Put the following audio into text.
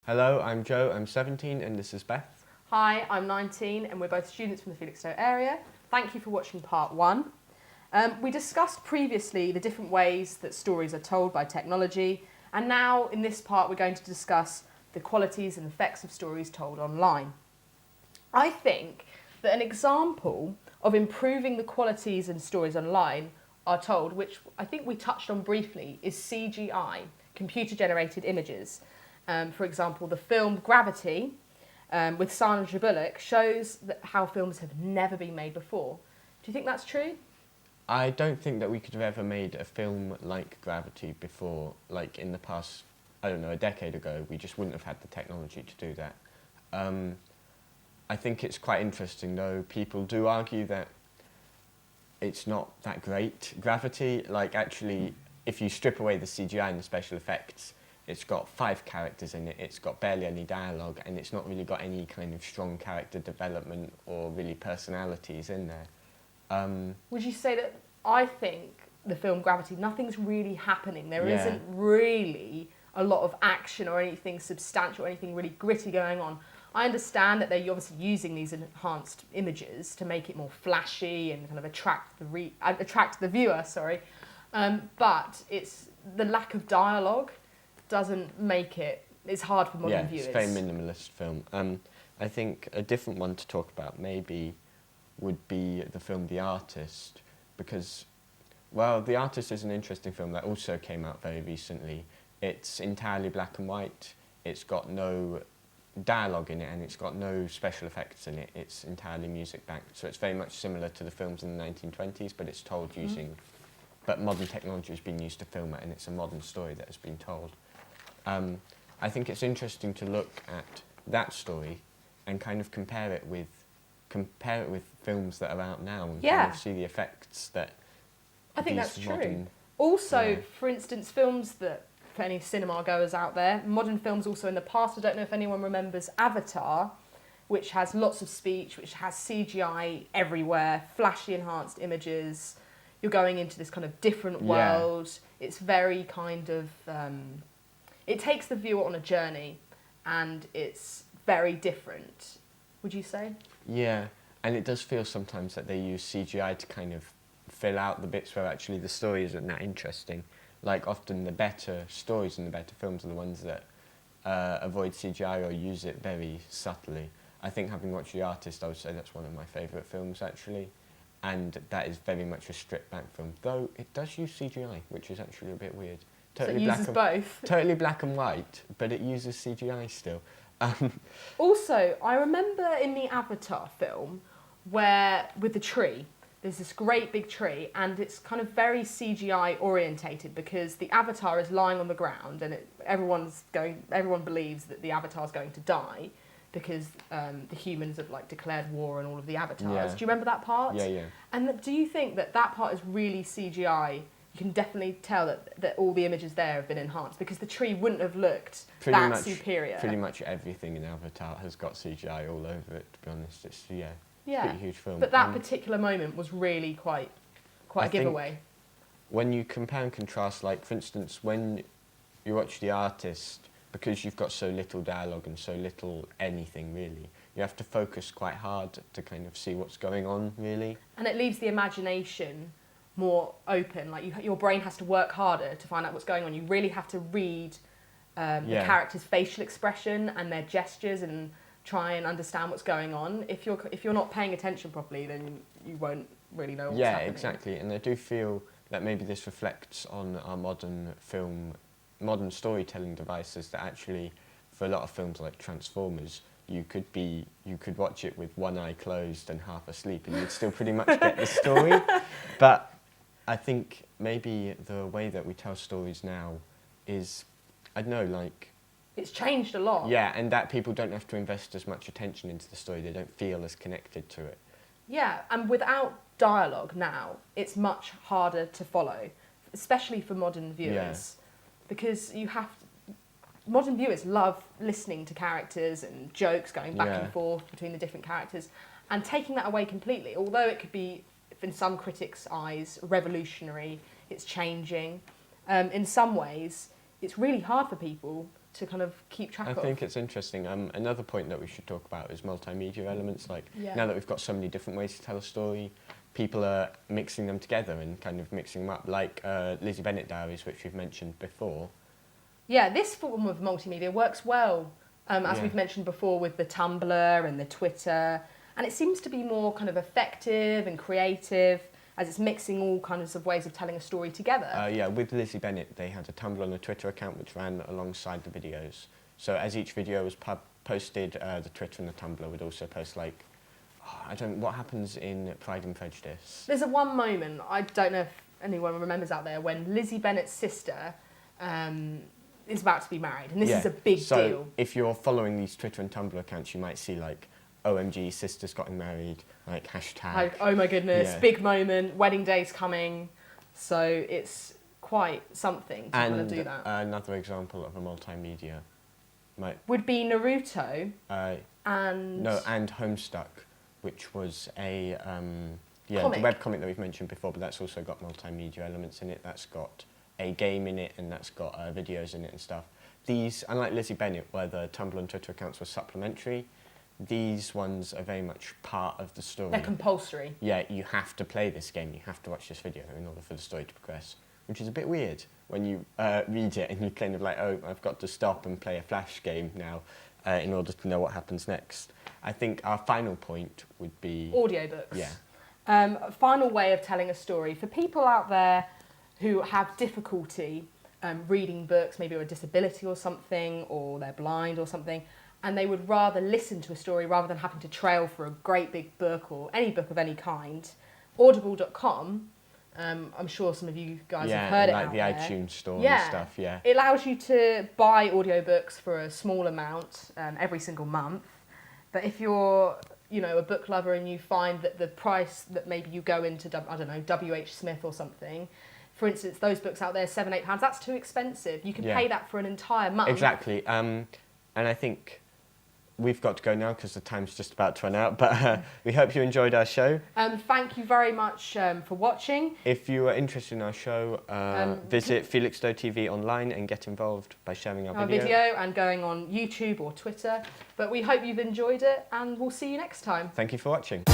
Hello, I'm Joe, I'm 17 and this is Beth. Hi, I'm 19 and we're both students from the Felixstowe area. Thank you for watching part 1. We discussed previously the different ways that stories are told by technology, and now in this part we're going to discuss the qualities and effects of stories told online. I think that an example of improving the qualities in stories online are told, which I think we touched on briefly, is CGI, computer-generated images. For example, the film Gravity with Sandra Bullock shows how films have never been made before. Do you think that's true? I don't think that we could have ever made a film like Gravity before, like in the past, I don't know, a decade ago. We just wouldn't have had the technology to do that. I think it's quite interesting though. People do argue that it's not that great. Gravity, like actually, if you strip away the CGI and the special effects, it's got 5 characters in it, it's got barely any dialogue, and it's not really got any kind of strong character development or really personalities in there. Would you say that, I think, the film Gravity, nothing's really happening. There isn't really a lot of action or anything substantial, or anything really gritty going on. I understand that they're obviously using these enhanced images to make it more flashy and kind of attract the viewer, but it's the lack of dialogue doesn't make it, it's hard for modern viewers. It's a very minimalist film. I think a different one to talk about maybe would be the film The Artist, because, well, The Artist is an interesting film that also came out very recently. It's entirely black and white, it's got no dialogue in it, and it's got no special effects in it. It's entirely music backed, so it's very much similar to the films in the 1920s, but it's told using, but modern technology has been used to film it, and it's a modern story that has been told. I think it's interesting to look at that story and kind of compare it with films that are out now and kind of see the effects that I think that's true. Also, for instance, films that, for any cinema goers out there, modern films also in the past, I don't know if anyone remembers Avatar, which has lots of speech, which has CGI everywhere, flashy enhanced images. You're going into this kind of different world. It's very kind of... it takes the viewer on a journey, and it's very different, would you say? Yeah, and it does feel sometimes that they use CGI to kind of fill out the bits where actually the story isn't that interesting. Like often the better stories and the better films are the ones that avoid CGI or use it very subtly. I think having watched The Artist, I would say that's one of my favourite films actually, and that is very much a stripped back film, though it does use CGI, which is actually a bit weird. Totally so it uses both? Totally black and white, but it uses CGI still. Also, I remember in the Avatar film, where, with the tree, there's this great big tree, and it's kind of very CGI orientated because the Avatar is lying on the ground, and everyone believes that the Avatar's going to die because the humans have like declared war on all of the Avatars. Yeah. Do you remember that part? Yeah. And do you think that part is really CGI? You can definitely tell that all the images there have been enhanced because the tree wouldn't have looked superior. Pretty much everything in Avatar has got CGI all over it, to be honest. It's pretty huge film. But that particular moment was really quite a giveaway. When you compare and contrast, like for instance, when you watch The Artist, because you've got so little dialogue and so little anything really, you have to focus quite hard to kind of see what's going on really. And it leaves the imagination more open, like your brain has to work harder to find out what's going on. You really have to read the character's facial expression and their gestures and try and understand what's going on. If you're not paying attention properly, then you won't really know what's happening. Yeah, exactly. And I do feel that maybe this reflects on our modern storytelling devices, that actually for a lot of films like Transformers, you could watch it with one eye closed and half asleep and you'd still pretty much get the story. But I think maybe the way that we tell stories now is, I don't know, like... It's changed a lot. Yeah, and that people don't have to invest as much attention into the story. They don't feel as connected to it. Yeah, and without dialogue now, it's much harder to follow, especially for modern viewers. Because modern viewers love listening to characters and jokes going back and forth between the different characters, and taking that away completely, although it could be in some critics' eyes, revolutionary. It's changing. In some ways, it's really hard for people to kind of keep track of. I think it's interesting. Another point that we should talk about is multimedia elements. Like, now that we've got so many different ways to tell a story, people are mixing them together and kind of mixing them up, like Lizzie Bennet diaries, which we've mentioned before. Yeah, this form of multimedia works well, as we've mentioned before, with the Tumblr and the Twitter, and it seems to be more kind of effective and creative, as it's mixing all kinds of ways of telling a story together. Yeah, with Lizzie Bennet, they had a Tumblr and a Twitter account which ran alongside the videos. So as each video was posted, the Twitter and the Tumblr would also post, like, what happens in Pride and Prejudice? There's one moment, I don't know if anyone remembers out there, when Lizzie Bennet's sister is about to be married, and this is a big deal. So if you're following these Twitter and Tumblr accounts, you might see, like, OMG, sister's gotten married, like, hashtag. Like, oh my goodness, big moment, wedding day's coming. So it's quite something to kind of do that. Another example of a multimedia would be Naruto and Homestuck, which was a the webcomic that we've mentioned before, but that's also got multimedia elements in it. That's got a game in it, and that's got videos in it and stuff. These, unlike Lizzie Bennet, where the Tumblr and Twitter accounts were supplementary, these ones are very much part of the story. They're compulsory. Yeah, you have to play this game, you have to watch this video in order for the story to progress, which is a bit weird when you read it and you're kind of like, oh, I've got to stop and play a Flash game now in order to know what happens next. I think our final point would be... audiobooks. Yeah. A final way of telling a story. For people out there who have difficulty reading books, maybe a disability or something, or they're blind or something, and they would rather listen to a story rather than having to trail for a great big book or any book of any kind, audible.com, I'm sure some of you guys have heard it out there. Yeah, like the iTunes store and stuff, It allows you to buy audiobooks for a small amount every single month. But if you're, a book lover and you find that the price that maybe you go into, W.H. Smith or something, for instance, those books out there, £7, £8, that's too expensive. You can pay that for an entire month. Exactly. And I think we've got to go now because the time's just about to run out, but we hope you enjoyed our show. Thank you very much for watching. If you are interested in our show, visit Felixstowe TV online and get involved by sharing our video and going on YouTube or Twitter. But we hope you've enjoyed it, and we'll see you next time. Thank you for watching.